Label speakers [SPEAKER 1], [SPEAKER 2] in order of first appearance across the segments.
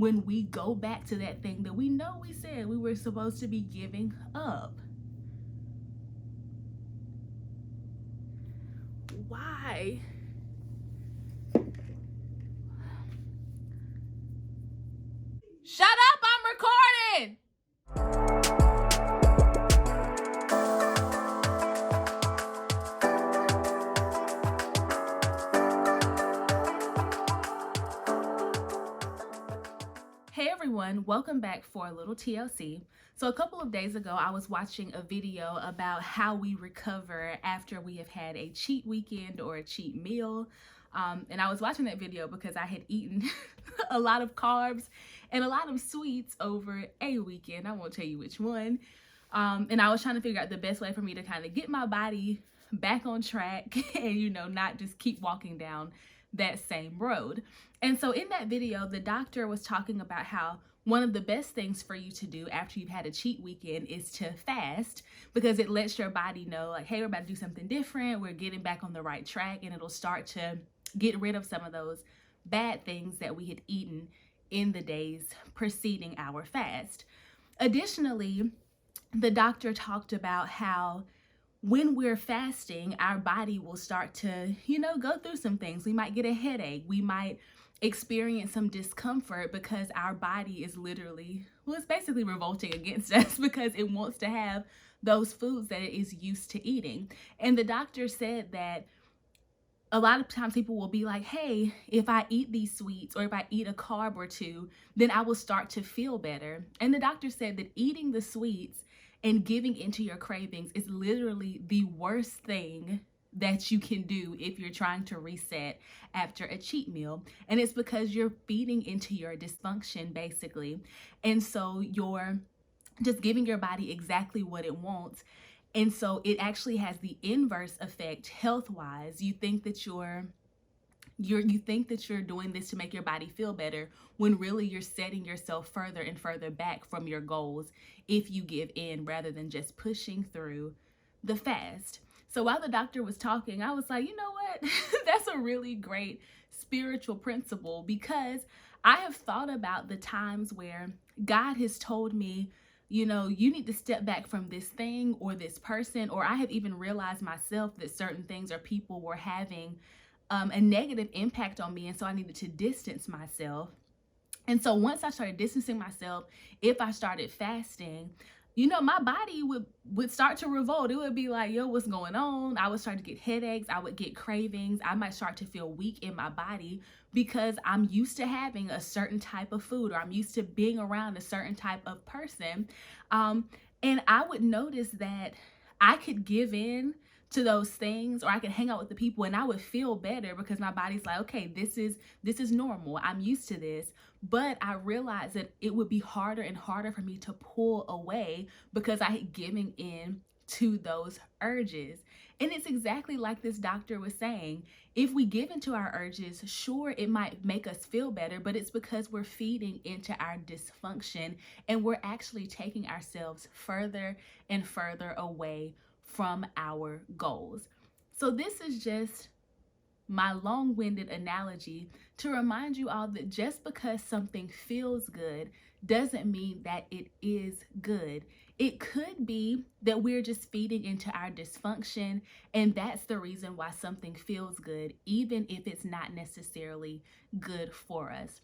[SPEAKER 1] when we go back to that thing that we know we said we were supposed to be giving up? Why? Shut up, I'm recording! Hey everyone, welcome back for a little TLC. So a couple of days ago, I was watching a video about how we recover after we have had a cheat weekend or a cheat meal. And I was watching that video because I had eaten a lot of carbs and a lot of sweets over a weekend. I won't tell you which one. And I was trying to figure out the best way for me to kind of get my body back on track and, not just keep walking down that same road. And so in that video, the doctor was talking about how one of the best things for you to do after you've had a cheat weekend is to fast, because it lets your body know, like, hey, we're about to do something different. We're getting back on the right track, and it'll start to get rid of some of those bad things that we had eaten in the days preceding our fast. Additionally, the doctor talked about how when we're fasting, our body will start to, go through some things. We might get a headache. We might experience some discomfort because our body is literally, it's basically revolting against us because it wants to have those foods that it is used to eating. And the doctor said that a lot of times people will be like, hey, if I eat these sweets or if I eat a carb or two, then I will start to feel better. And the doctor said that eating the sweets and giving into your cravings is literally the worst thing that you can do if you're trying to reset after a cheat meal. And it's because you're feeding into your dysfunction, basically. And so you're just giving your body exactly what it wants. And so it actually has the inverse effect health-wise. You think that you're doing this to make your body feel better, when really you're setting yourself further and further back from your goals if you give in rather than just pushing through the fast. So while the doctor was talking, I was like, you know what? That's a really great spiritual principle, because I have thought about the times where God has told me, you need to step back from this thing or this person, or I have even realized myself that certain things or people were having a negative impact on me, and so I needed to distance myself. And so once I started distancing myself, if I started fasting, my body would start to revolt. It would be like, yo, what's going on? I would start to get headaches. I would get cravings. I might start to feel weak in my body because I'm used to having a certain type of food, or I'm used to being around a certain type of person. And I would notice that I could give in to those things, or I could hang out with the people and I would feel better because my body's like, okay, this is normal. I'm used to this. But I realized that it would be harder and harder for me to pull away because I had given in to those urges. And it's exactly like this doctor was saying. If we give into our urges, sure, it might make us feel better, but it's because we're feeding into our dysfunction and we're actually taking ourselves further and further away from our goals. So this is just my long-winded analogy to remind you all that just because something feels good doesn't mean that it is good. It could be that we're just feeding into our dysfunction, and that's the reason why something feels good, even if it's not necessarily good for us.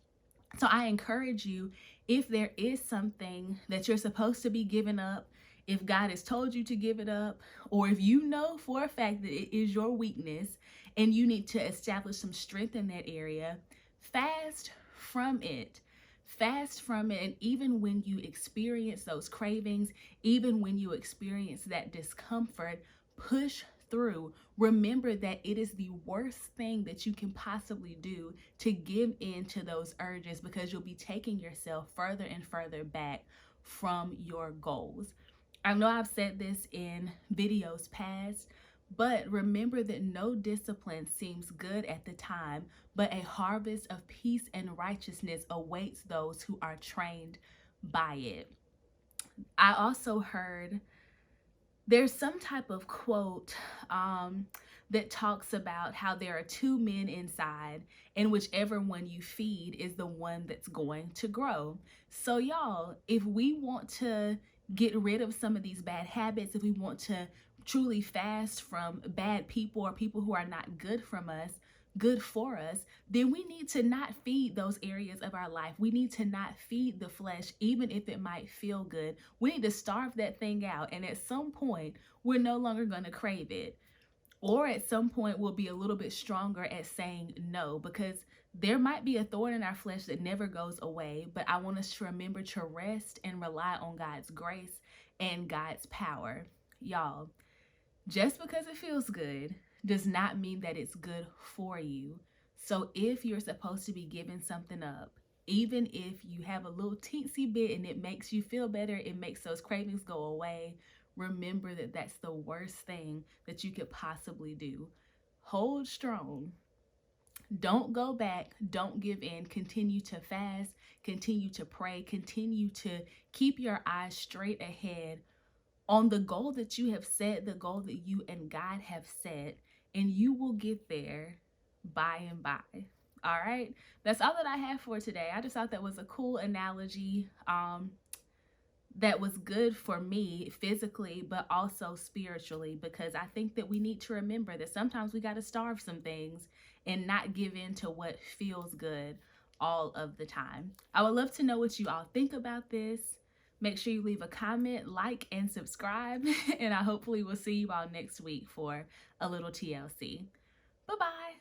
[SPEAKER 1] So I encourage you, if there is something that you're supposed to be giving up, if God has told you to give it up, or if you know for a fact that it is your weakness and you need to establish some strength in that area, fast from it. Fast from it. And even when you experience those cravings, even when you experience that discomfort, push through. Remember that it is the worst thing that you can possibly do to give in to those urges, because you'll be taking yourself further and further back from your goals. I know I've said this in videos past, but remember that no discipline seems good at the time, but a harvest of peace and righteousness awaits those who are trained by it. I also heard There's some type of quote that talks about how there are two men inside, and whichever one you feed is the one that's going to grow. So, y'all, if we want to get rid of some of these bad habits, if we want to truly fast from bad people or people who are not good for us, then we need to not feed those areas of our life. We need to not feed the flesh, even if it might feel good. We need to starve that thing out. And at some point, we're no longer going to crave it. Or at some point, we'll be a little bit stronger at saying no, because there might be a thorn in our flesh that never goes away. But I want us to remember to rest and rely on God's grace and God's power. Y'all, just because it feels good does not mean that it's good for you. So if you're supposed to be giving something up, even if you have a little teensy bit and it makes you feel better, it makes those cravings go away, remember that that's the worst thing that you could possibly do. Hold strong. Don't go back. Don't give in. Continue to fast. Continue to pray. Continue to keep your eyes straight ahead on the goal that you have set, the goal that you and God have set, and you will get there by and by. All right, that's all that I have for today. I just thought that was a cool analogy that was good for me physically, but also spiritually, because I think that we need to remember that sometimes we got to starve some things and not give in to what feels good all of the time. I would love to know what you all think about this. Make sure you leave a comment, like, and subscribe. And I hopefully will see you all next week for a little TLC. Bye-bye.